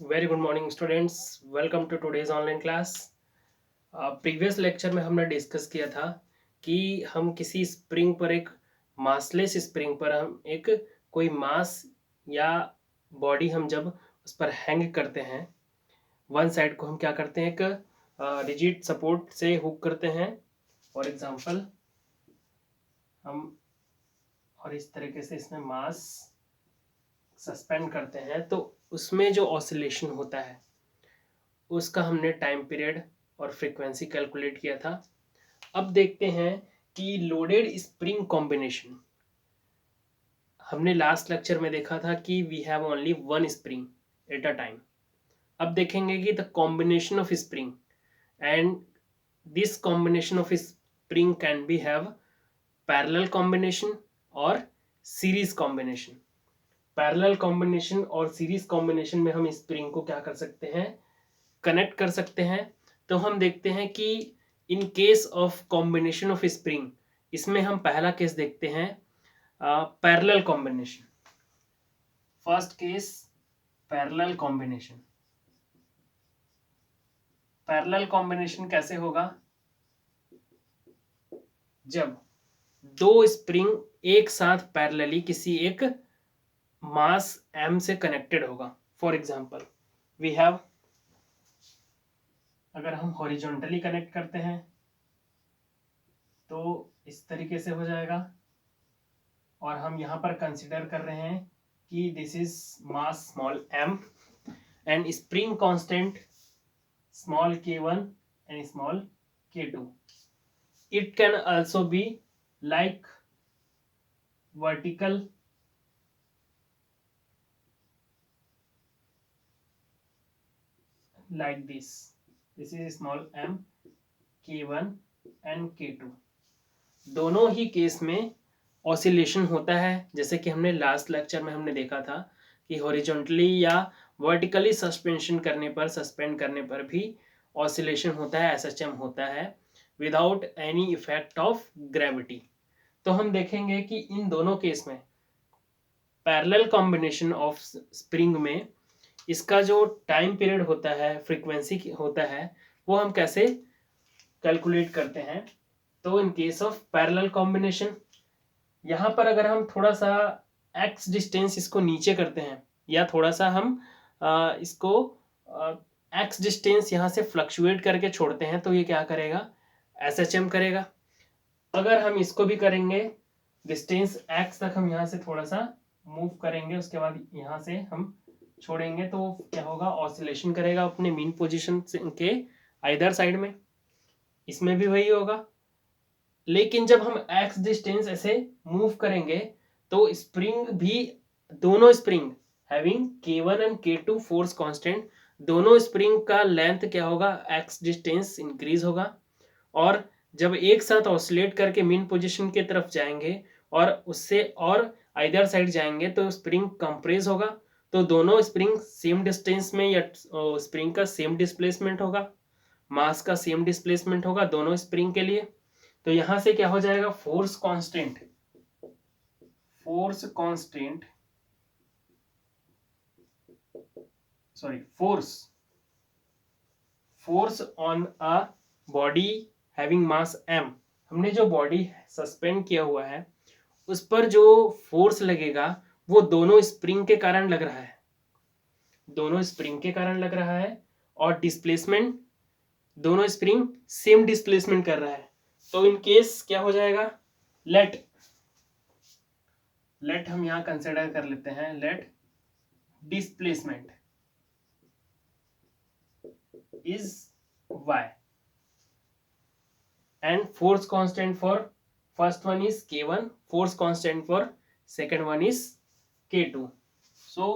Very good morning students. Welcome to today's online class. Previous lecture में हमने discuss किया था कि हम किसी स्प्रिंग पर एक मासलेस स्प्रिंग पर हम एक कोई मास या बॉडी हम जब उस पर हैंग करते हैं, वन साइड को हम क्या करते हैं, एक रिजिड सपोर्ट से हुक करते हैं। फॉर एग्जांपल हम और इस तरीके से इसमें मास सस्पेंड करते हैं तो उसमें जो ऑसिलेशन होता है उसका हमने टाइम पीरियड और फ्रीक्वेंसी कैलकुलेट किया था। अब देखते हैं कि लोडेड स्प्रिंग कॉम्बिनेशन, हमने लास्ट लेक्चर में देखा था कि we have only one spring at a time. अब देखेंगे कि the combination of spring and this combination of spring can be have parallel combination और सीरीज कॉम्बिनेशन। पैरेलल कॉम्बिनेशन और सीरीज कॉम्बिनेशन में हम स्प्रिंग को क्या कर सकते हैं, कनेक्ट कर सकते हैं। तो हम देखते हैं कि इन case of combination of spring, इसमें हम पहला केस देखते हैं parallel combination. First case parallel combination. Parallel combination कैसे होगा, जब दो स्प्रिंग एक साथ पैरेलली किसी एक मास m से कनेक्टेड होगा। फॉर एग्जांपल वी हैव, अगर हम हॉरिजॉन्टली कनेक्ट करते हैं तो इस तरीके से हो जाएगा, और हम यहाँ पर कंसिडर कर रहे हैं कि this is mass small m and spring constant small k1 and small k2। It can also be like vertical like this is small m, k1 and k2। दोनों ही केस में ऑसिलेशन होता है, जैसे कि हमने लास्ट लेक्चर में हमने देखा था कि हॉरिजॉन्टली या वर्टिकली सस्पेंड करने पर भी ऑसिलेशन होता है, एसएचएम होता है without any effect of gravity. तो हम देखेंगे कि इन दोनों केस में पैरेलल कॉम्बिनेशन ऑफ स्प्रिंग में इसका जो टाइम पीरियड होता है, फ्रीक्वेंसी होता है, वो हम कैसे कैलकुलेट करते हैं। तो इन केस ऑफ पैरेलल कॉम्बिनेशन, यहाँ पर अगर हम थोड़ा सा एक्स डिस्टेंस इसको नीचे करते हैं या थोड़ा सा हम इसको एक्स डिस्टेंस यहाँ से फ्लक्चुएट करके छोड़ते हैं तो ये क्या करेगा, एसएचएम करेगा। अगर हम इसको भी करेंगे, डिस्टेंस एक्स तक हम यहाँ से थोड़ा सा मूव करेंगे, उसके बाद यहाँ से हम छोड़ेंगे तो क्या होगा, ऑसिलेशन करेगा अपने मीन पोजीशन के आइदर साइड में। इसमें भी वही होगा, लेकिन जब हम एक्स डिस्टेंस ऐसे मूव करेंगे तो स्प्रिंग भी, दोनों spring having k1 and k2 force constant, दोनों स्प्रिंग का लेंथ क्या होगा, एक्स डिस्टेंस इंक्रीज होगा। और जब एक साथ ऑसिलेट करके मीन पोजीशन की तरफ जाएंगे और उससे और आइदर साइड जाएंगे तो स्प्रिंग कंप्रेस होगा। तो दोनों स्प्रिंग सेम डिस्टेंस में या स्प्रिंग का सेम डिस्प्लेसमेंट होगा, मास का सेम डिस्प्लेसमेंट होगा दोनों स्प्रिंग के लिए। तो यहां से क्या हो जाएगा, force force on a body having mass m। हमने जो बॉडी सस्पेंड किया हुआ है उस पर जो फोर्स लगेगा वो दोनों स्प्रिंग के कारण लग रहा है, दोनों स्प्रिंग के कारण लग रहा है। और डिस्प्लेसमेंट, दोनों स्प्रिंग सेम डिस्प्लेसमेंट कर रहा है। तो इन केस क्या हो जाएगा, लेट लेट हम यहां कंसिडर कर लेते हैं, let displacement is y and force constant for first one is k1, force constant for second one is k2। so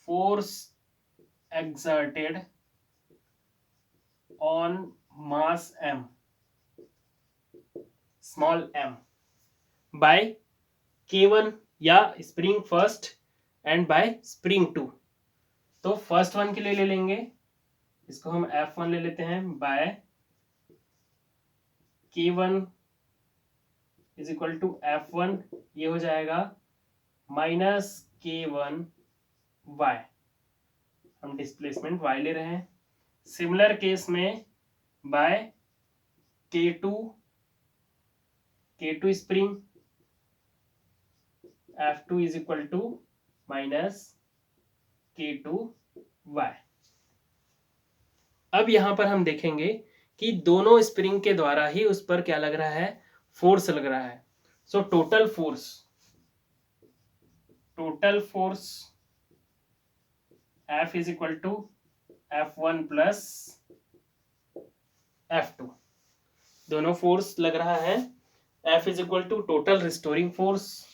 force exerted on mass m, small m, by k1 या spring first and by spring two. तो first one के लिए ले लेंगे, इसको हम F1 ले लेते हैं, bye k1 is equal to F1, ये हो जाएगा माइनस k1 y। हम डिस्प्लेसमेंट y ले रहे हैं। सिमिलर केस में by K2 spring F2 is equal to minus K2y। अब यहां पर हम देखेंगे कि दोनों स्प्रिंग के द्वारा ही उस पर क्या लग रहा है, फोर्स लग रहा है। So total force F is equal to F1 plus F2, दोनों फोर्स लग रहा है। F is equal to total restoring force,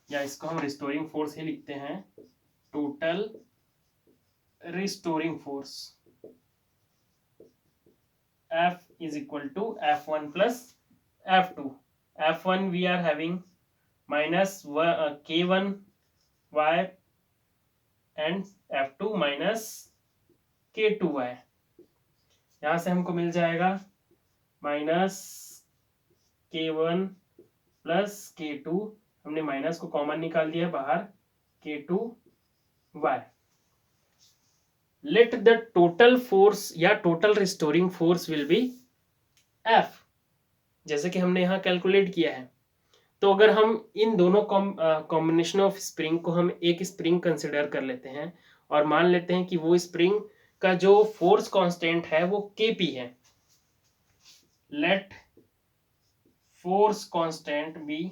या इसको हम रिस्टोरिंग फोर्स ही लिखते हैं, total restoring force F is equal to F1 plus F2. F1 we are having minus K1 y and F2 minus K2 y। यहाँ से हमको मिल जाएगा माइनस K1 प्लस K2, हमने माइनस को कॉमन निकाल दिया बाहर, K2 y। Let the total force या total restoring force will be F, जैसे कि हमने यहाँ कैलकुलेट किया है। तो अगर हम इन दोनों कॉम्बिनेशन ऑफ स्प्रिंग को हम एक स्प्रिंग कंसिडर कर लेते हैं और मान लेते हैं कि वो स्प्रिंग का जो फोर्स कांस्टेंट है वो Kp है। Let force constant be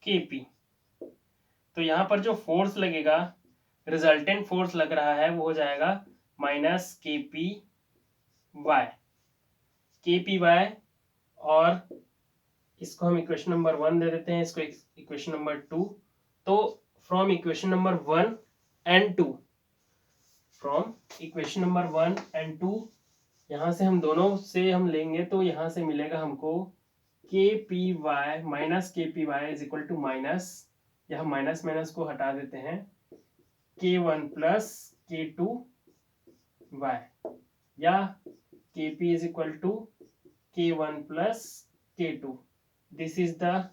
Kp। तो यहाँ पर जो फोर्स लगेगा, रिजल्टेंट फोर्स लग रहा है, वो हो जाएगा माइनस KPy, और इसको हम इक्वेशन नंबर 1 दे देते हैं, इसको इक्वेशन नंबर 2। तो फ्रॉम इक्वेशन नंबर 1 एंड 2, यहाँ से हम दोनों से हम लेंगे तो यहाँ से मिलेगा हमको KPy minus KPy is equal to minus, या हम माइनस माइनस को हटा देते हैं, K1 प्लस K2y, या Kp is equal to K1 plus K2। This is the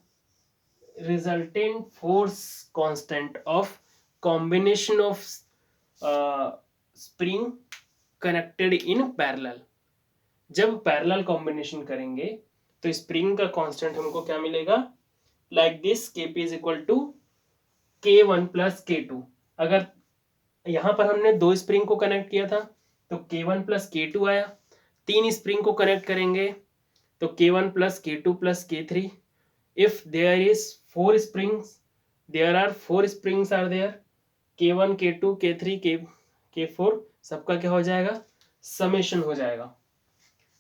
resultant force constant of combination of spring connected in parallel. जब parallel combination करेंगे तो स्प्रिंग का कांस्टेंट हमको क्या मिलेगा, like this, Kp is equal to K1 plus K2। अगर यहाँ पर हमने दो स्प्रिंग को कनेक्ट किया था तो K1 प्लस K2 आया। तीन स्प्रिंग को कनेक्ट करेंगे तो K1 plus K2 plus K3। If there is 4 springs, there are 4 springs are there, K1 K2 K3 K4, सबका क्या हो जाएगा, समेशन हो जाएगा।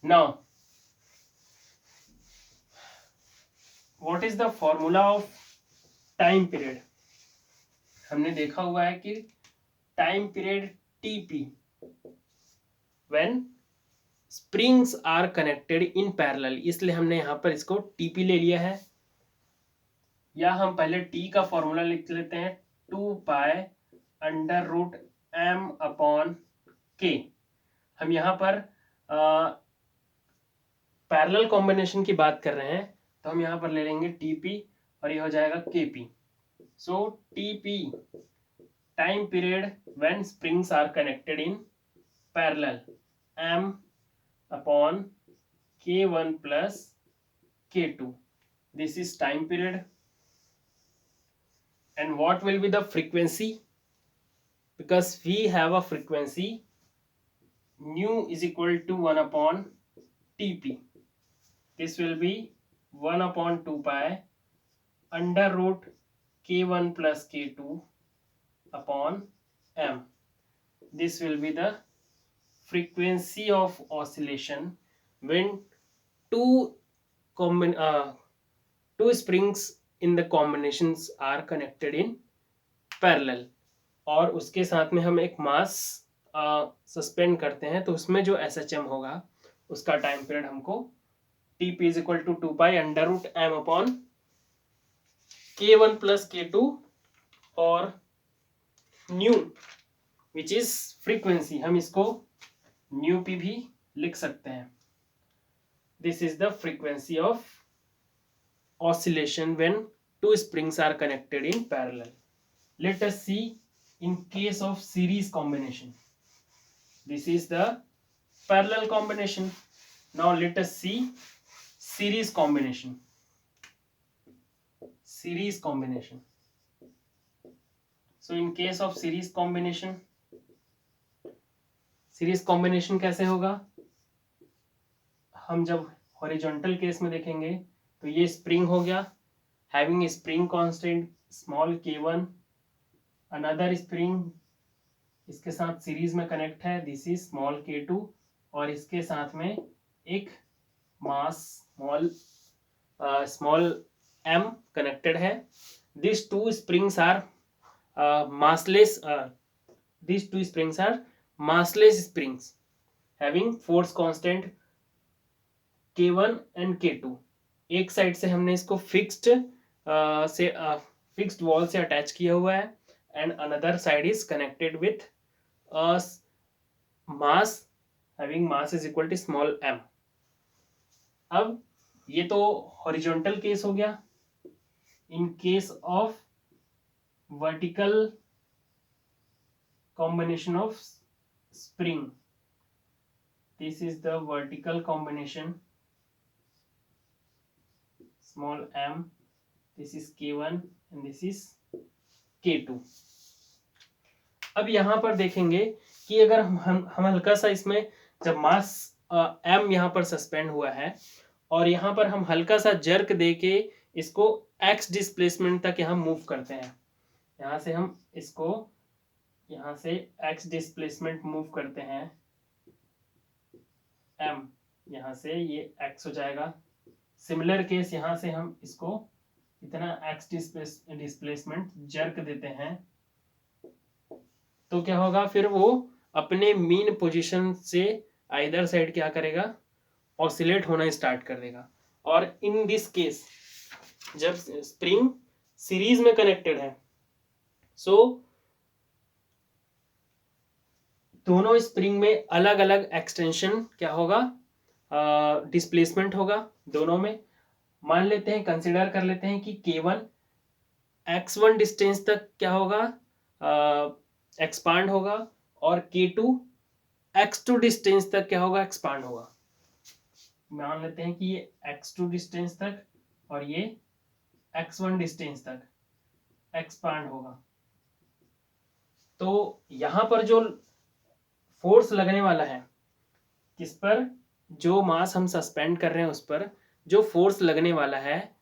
Now what is the formula of time period. हमने देखा हुआ है कि time period TP when springs are connected in parallel, इसलिए हमने यहां पर इसको TP ले लिया है। या हम पहले T का फॉर्मूला लिख लेते हैं, 2 pi under root m upon K। हम यहाँ पर पैरेलल कॉम्बिनेशन की बात कर रहे हैं तो हम यहाँ पर ले लेंगे TP और ये हो जाएगा KP। So TP time period when springs are connected in parallel, m upon K1 plus K2. This is time period. And what will be the frequency? Because we have a frequency nu is equal to 1 upon TP. This will be 1 upon 2 pi under root K1 plus K2 upon m. This will be the frequency of oscillation when two springs in the combinations are connected in parallel। और उसके साथ में हम एक मास suspend करते हैं तो उसमें जो SHM होगा उसका टाइम पीरियड हमको TP is equal to 2 pi under root m upon K1 plus K2 और न्यू विच इज फ्रीक्वेंसी, हम इसको न्यू पी भी लिख सकते हैं। This is the frequency of oscillation when two springs are connected in parallel. let us see in case of series combination. This is the parallel combination. Now let us see series combination. Series combination. So in case of series combination कैसे होगा? हम जब horizontal case में देखेंगे तो ये spring हो गया, having spring constant small k1, another spring इसके साथ सीरीज में कनेक्ट है, दिस इज स्मॉल k2, और इसके साथ में एक मास स्मॉल m कनेक्टेड है. This two springs are massless. These two springs are massless springs having force constant k1 and k2. एक साइड से हमने इसको फिक्स्ड वॉल से अटैच किया हुआ है, and another side is connected with mass having mass is equal to small m. अब ये तो हॉरिजॉन्टल केस हो गया. In case of vertical combination of spring, this is the vertical combination, small m, this is k1 and this is k2. अब यहाँ पर देखेंगे कि अगर हम हल्का सा इसमें जब मास m यहाँ पर सस्पेंड हुआ है और यहाँ पर हम हल्का सा जर्क देके इसको x डिस्प्लेसमेंट तक यहाँ मूव करते हैं, यहाँ से हम इसको यहाँ से x डिस्प्लेसमेंट मूव करते हैं, m यहाँ से ये x हो जाएगा. सिमिलर केस यहाँ से हम इसको इतना x डिस्प्लेसमेंट जर्क देते हैं तो क्या होगा, फिर वो अपने मीन पोजीशन से आइदर साइड क्या करेगा, ऑसिलेट होना स्टार्ट कर देगा. और इन दिस केस जब स्प्रिंग सीरीज में कनेक्टेड है, सो दोनों स्प्रिंग में अलग अलग एक्सटेंशन क्या होगा, डिस्प्लेसमेंट होगा दोनों में. मान लेते हैं, कंसिडर कर लेते हैं कि k1 x1 डिस्टेंस तक क्या होगा, एक्सपांड होगा, और k2 x2 डिस्टेंस तक क्या होगा, एक्सपांड होगा. मान लेते हैं कि ये x2 डिस्टेंस तक और ये x1 डिस्टेंस तक एक्सपांड होगा. तो यहां पर जो फोर्स लगने वाला है, किस पर, जो मास हम सस्पेंड कर रहे हैं उस पर जो फोर्स लगने वाला है,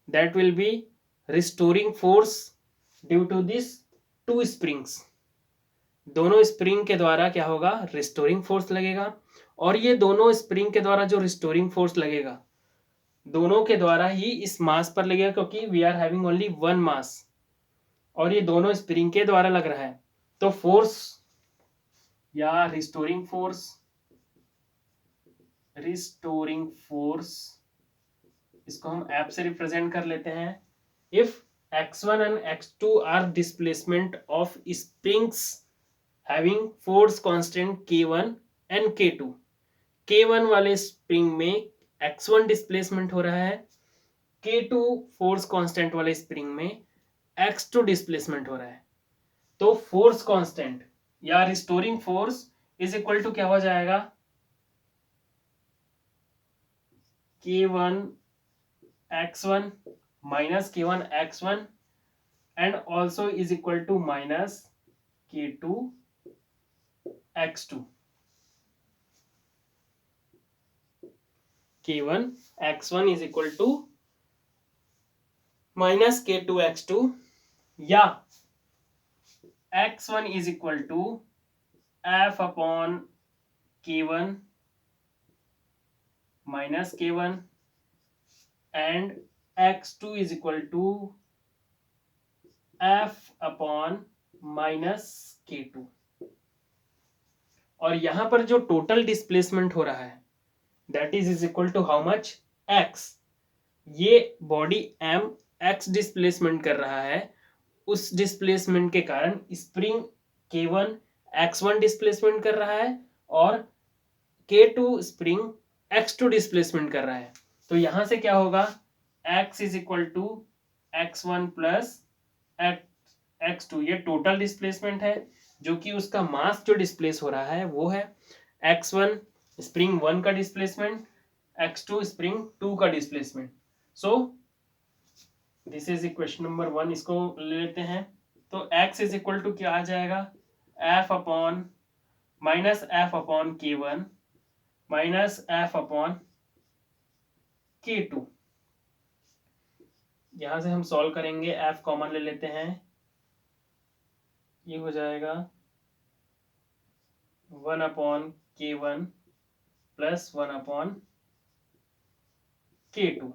that will be restoring force due to this two springs. दोनों स्प्रिंग के द्वारा क्या होगा, रिस्टोरिंग फोर्स लगेगा. और ये दोनों स्प्रिंग के द्वारा जो रिस्टोरिंग फोर्स लगेगा, दोनों के द्वारा ही इस मास पर लगेगा, क्योंकि we are having only one mass और ये दोनों स्प्रिंग के द्वारा लग रहा है. तो फोर्स या रिस्टोरिंग फोर्स इसको हम एफ से रिप्रेजेंट कर लेते हैं. If x1 and x2 are displacement of springs having force constant k1 and k2. k1 वाले स्प्रिंग में x1 डिस्प्लेसमेंट हो रहा है, k2 फोर्स कांस्टेंट वाले स्प्रिंग में x2 डिस्प्लेसमेंट हो रहा है. तो फोर्स कांस्टेंट या restoring force is equal to क्या हो जाएगा, k1 x1 minus k1 x1 and also is equal to minus k2 x2. k1 x1 is equal to minus k2 x2 या x1 is equal to f upon k1 minus k1 and x2 is equal to f upon minus k2. और यहां पर जो total displacement हो रहा है, that is equal to how much, x. ये body m x displacement कर रहा है, उस डिस्प्लेसमेंट के कारण स्प्रिंग k1 x1 डिस्प्लेसमेंट कर रहा है और k2 स्प्रिंग x2 डिस्प्लेसमेंट कर रहा है. तो यहां से क्या होगा, x is equal to x1 plus x2 ये टोटल डिस्प्लेसमेंट है, जो कि उसका मास जो डिस्प्लेस हो रहा है वो है x1 स्प्रिंग 1 का डिस्प्लेसमेंट, x2 स्प्रिंग 2 का displacement. So this is equation number 1, इसको ले लेते हैं। तो x इज इक्वल टू क्या आ जाएगा, F upon minus F upon k1 minus F upon k2। यहां से हम सॉल्व करेंगे, f कॉमन ले लेते हैं, ये हो जाएगा 1 upon k1 plus 1 upon k2।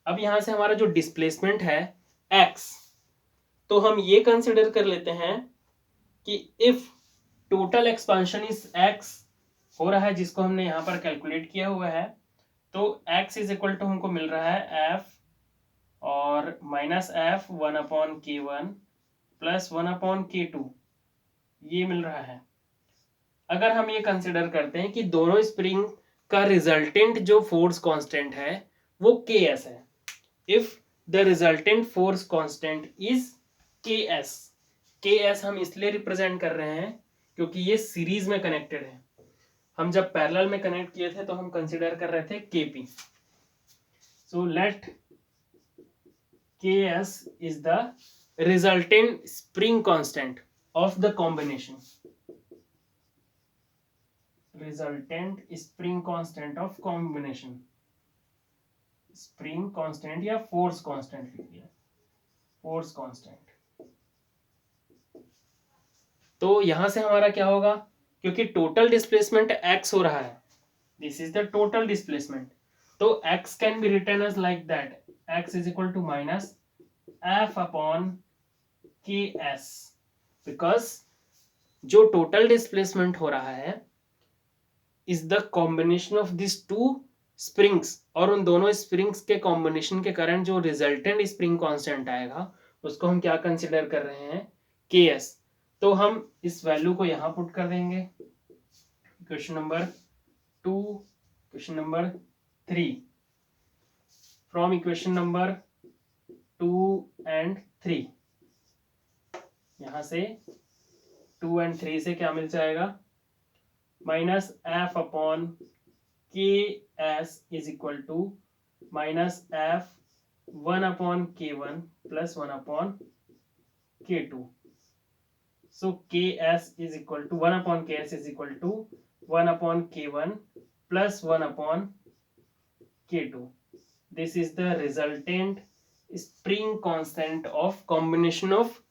अब यहां से हमारा जो डिस्प्लेसमेंट है x, तो हम ये कंसिडर कर लेते हैं कि if total expansion is x हो रहा है, जिसको हमने यहाँ पर कैलकुलेट किया हुआ है, तो x इज इक्वल टू हमको मिल रहा है f और minus F 1 upon k1 plus 1 upon k2, ये मिल रहा है। अगर हम ये कंसिडर करते हैं कि दोनों स्प्रिंग का रिजल्टेंट जो फोर्स कांस्टेंट है वो ks है, if the resultant force constant is ks हम इसलिए रिप्रेजेंट कर रहे हैं क्योंकि ये सीरीज में कनेक्टेड है। हम जब पैरेलल में कनेक्ट किए थे तो हम कंसिडर कर रहे थे kp। So let ks is the resultant spring constant of the combination, resultant spring constant of combination, spring constant या force constant लिख दिया, force constant। तो यहां से हमारा क्या होगा, क्योंकि टोटल डिस्प्लेसमेंट x हो रहा है, this is the total displacement, तो x can be written as like that, x is equal to minus F upon ks, because जो टोटल डिस्प्लेसमेंट हो रहा है is the combination of this two springs, और उन दोनों स्प्रिंग्स के combination के कारण जो रिजल्टेंट स्प्रिंग कांस्टेंट आएगा उसको हम क्या कंसिडर कर रहे हैं, ks। तो हम इस वैल्यू को यहां पुट कर देंगे, question number 2, question number 3, from equation number 2 and 3, यहां से 2 एंड 3 से क्या मिल जाएगा, minus F upon K S is equal to minus F 1 upon k1 plus 1 upon k2। So K S is equal to 1 upon K S is equal to 1 upon k1 plus 1 upon k2। This is the resultant spring constant of combination of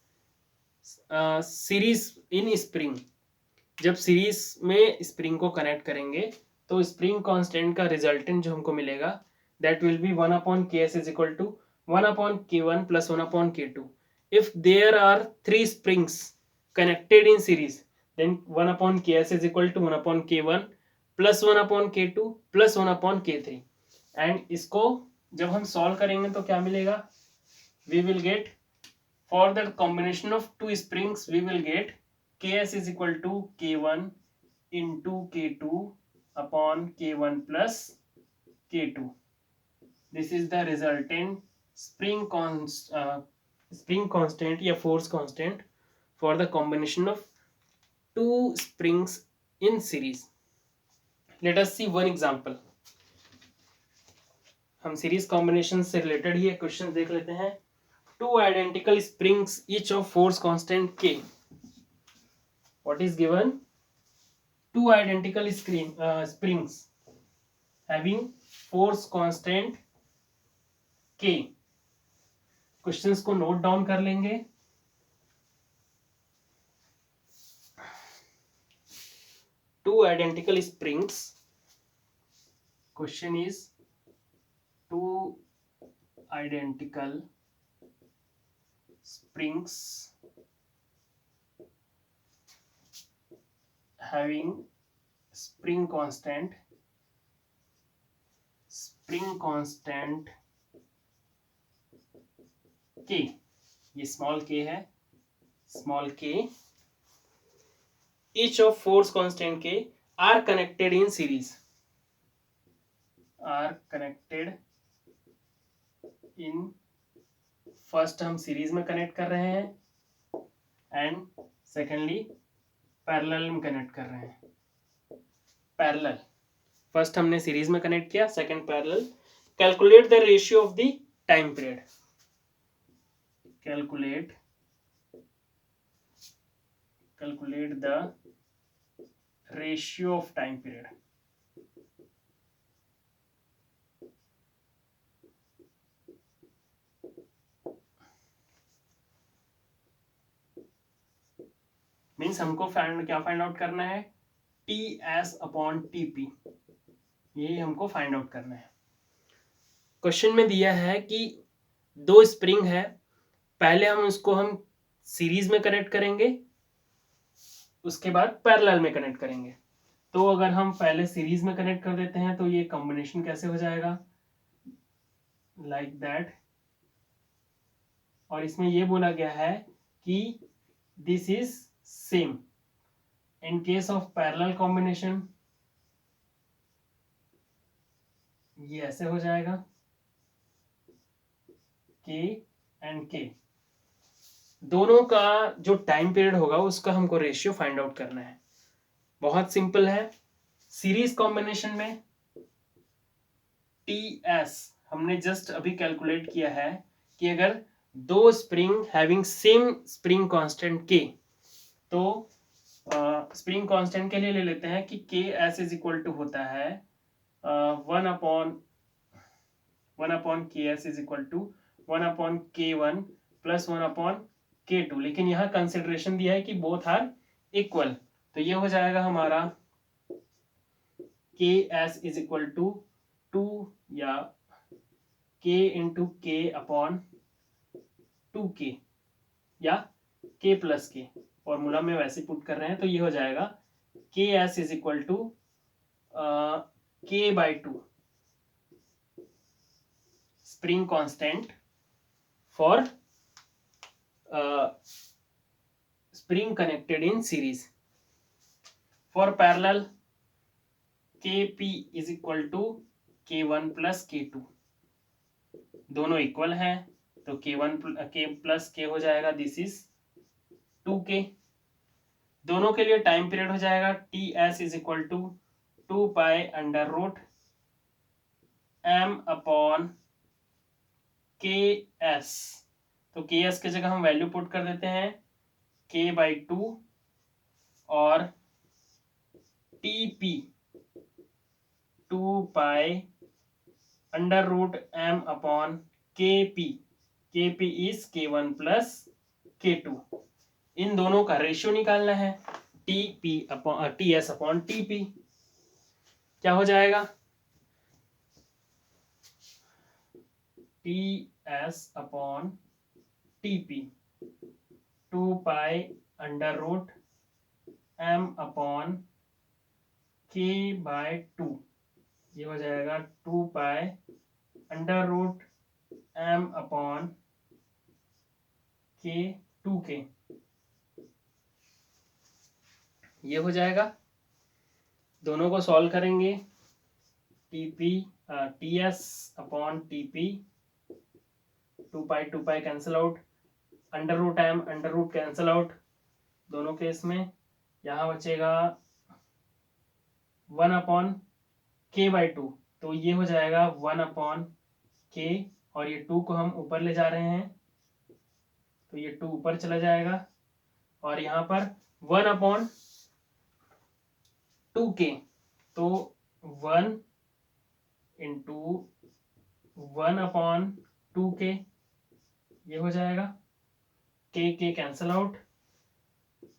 series in spring. जब series में spring को connect करेंगे तो spring constant का resultant जो हमको मिलेगा that will B 1 upon K S is equal to 1 upon k1 plus 1 upon k2। If there are 3 springs connected in series, then 1 upon ks is equal to 1 upon k1 plus 1 upon k2 plus 1 upon k3। And इसको जब हम solve करेंगे तो क्या मिलेगा, we will get for the combination of two springs we will get ks is equal to k1 into k2 upon k1 plus k2। this is the resultant spring constant या force constant for the combination of two springs in series। let us see one example। हम series combination से related ही एक question देख लेते हैं। Two identical springs each of force constant k, what is given, two identical springs having force constant k। Questions को note down कर लेंगे। Two identical springs, question is two identical springs having spring constant k, ये small k है, small k, each of force constant k are connected in series, are connected in first हम series में connect कर रहे हैं and secondly parallel में connect कर रहे हैं. पैरेलल, फर्स्ट हमने सीरीज में कनेक्ट किया, second parallel. Calculate the ratio of the time period. Calculate the ratio of time period. Means हमको क्या फाइंड आउट करना है, TS/TP. ये हमको फाइंड आउट करना है. क्वेश्चन में दिया है कि दो स्प्रिंग है, पहले हम उसको सीरीज में कनेक्ट करेंगे, उसके बाद पैरेलल में कनेक्ट करेंगे. तो अगर हम पहले सीरीज में कनेक्ट कर देते हैं तो ये कॉम्बिनेशन कैसे हो जाएगा, लाइक दैट. और इसमें ये बोला गया है कि this is same. In case of parallel combination ये ऐसे हो जाएगा, K एंड K. दोनों का जो टाइम पीरियड होगा उसका हमको रेशियो फाइंड आउट करना है. बहुत सिंपल है. सीरीज कॉम्बिनेशन में TS हमने जस्ट अभी कैलकुलेट किया है कि अगर दो spring having same spring constant K, तो स्प्रिंग कांस्टेंट के लिए ले लेते हैं कि KS इज इक्वल टू होता है 1/KS is equal to 1/K1 plus 1/K2. लेकिन यहाँ कंसिडरेशन दिया है कि बोथ आर इक्वल, तो ये हो जाएगा हमारा KS इज इक्वल टू 2 या K इंटू K/2K या K प्लस K. फॉर्मूला में वैसे पुट कर रहे हैं, तो ये हो जाएगा KS is equal to K/2 spring constant for spring connected in series. For parallel KP is equal to K1 plus K2. दोनों इक्वल हैं तो K प्लस K हो जाएगा, दिस इज 2K. दोनों के लिए टाइम पीरियड हो जाएगा TS is equal to 2π√M/KS. तो KS की जगह हम वैल्यू पुट कर देते हैं K/2 और TP 2π√M/KP. KP is K1 plus K2. इन दोनों का रेशियो निकालना है, TS/TP. क्या हो जाएगा, TS/TP 2π√M/K/2. ये हो जाएगा 2π√M/K2K. ये हो जाएगा. दोनों को सॉल्व करेंगे, TS/TP 2π cancel out, √M cancel out दोनों केस में. यहाँ बचेगा 1/K/2, तो ये हो जाएगा 1/K, और ये 2 को हम ऊपर ले जा रहे हैं तो ये 2 ऊपर चला जाएगा, और यहाँ पर 1/2K, तो 1 इंटू 1/2K ये हो जाएगा. K cancel out,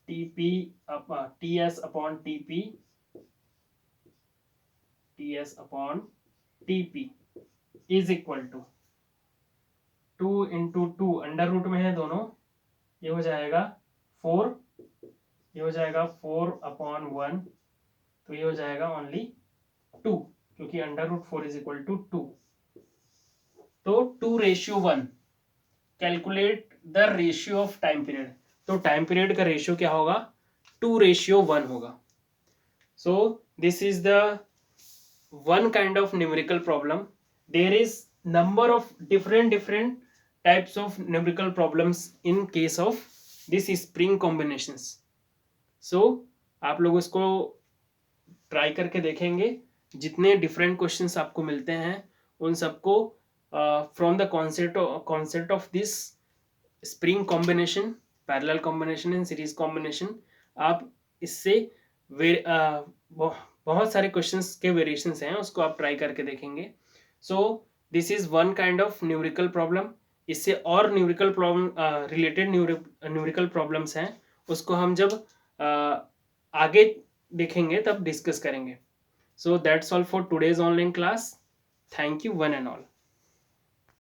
TS/TP is equal to 2 into 2 under root में है दोनों, ये हो जाएगा 4. ये हो जाएगा 4/1, तो ये हो जाएगा ओनली 2, क्योंकि √4 इज इक्वल टू 2. तो 2:1. Calculate the ratio of time period. तो टाइम पीरियड का रेशियो क्या होगा, 2:1 होगा. So this is the one kind of numerical problem. There is number of different types of numerical problems in case of this spring combinations. So आप लोग इसको try करके देखेंगे, जितने डिफरेंट क्वेश्चंस आपको मिलते हैं उन सबको from the concept of this spring combination, parallel combination and series combination, आप इससे बहुत सारे क्वेश्चंस के वेरिएशंस हैं उसको आप ट्राई करके देखेंगे. So this is one kind of numerical problem. इससे और numerical problem related numerical problems हैं, उसको हम जब आगे देखेंगे तब डिस्कस करेंगे. So that's all for today's online class. Thank you one and all.